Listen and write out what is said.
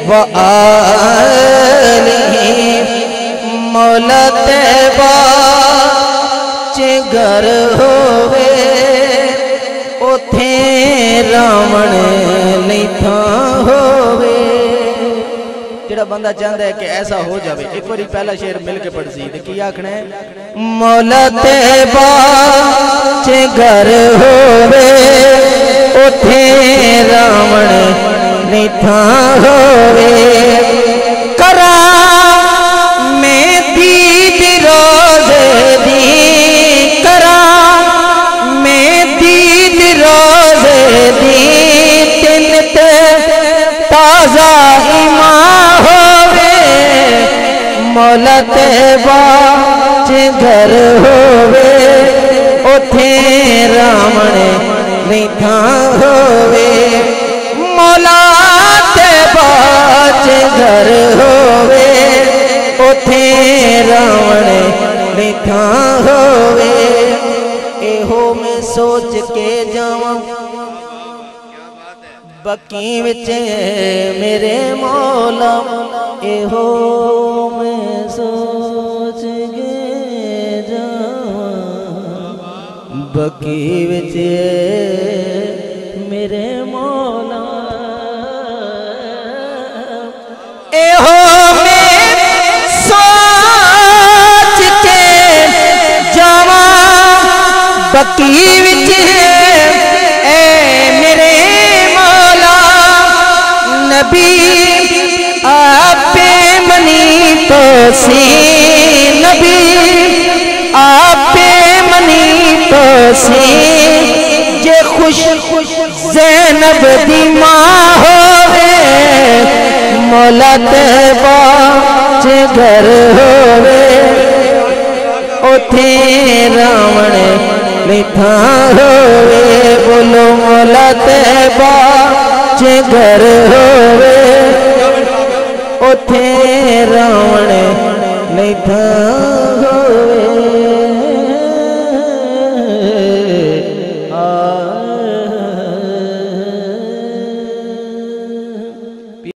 व आलिही मौला तैयबा च घर होवे उथे रावण नहीं थां होवे। जेड़ा बंदा चाहता है कि ऐसा हो जाए, एक बार पहला शेर मिल के पढ़ सी की आखना है, मौला तैयबा च घर होवे उथे रावण नहीं थां होवे। करा मैं दीद रोज़े दी, करा मैं दीद रोज़े दी, तिन ते ताज़ा ईमान होवे मौला तैयबा च घर होवे उथे रावण नहीं थां होवे। मौला तैयबा च घर होवे उथे रावण नहीं थां होवे। एहो मैं सोच के जावां बकी विच मेरे मौला, एहो मैं सोच के जावां बकी विच मेरे मौला, एहो मैं सोच के जावां बकी विच मेरे मौला। नबी आपे मनी तो सी, नबी आपे मनी तो सी, जे खुश ज़ैनब दी मां होवे मौला तैयबा च घर होवे उथे रावण नहीं थां होवे। बोलो मौला तैयबा च घर होवे उथे रावण नहीं थां होवे।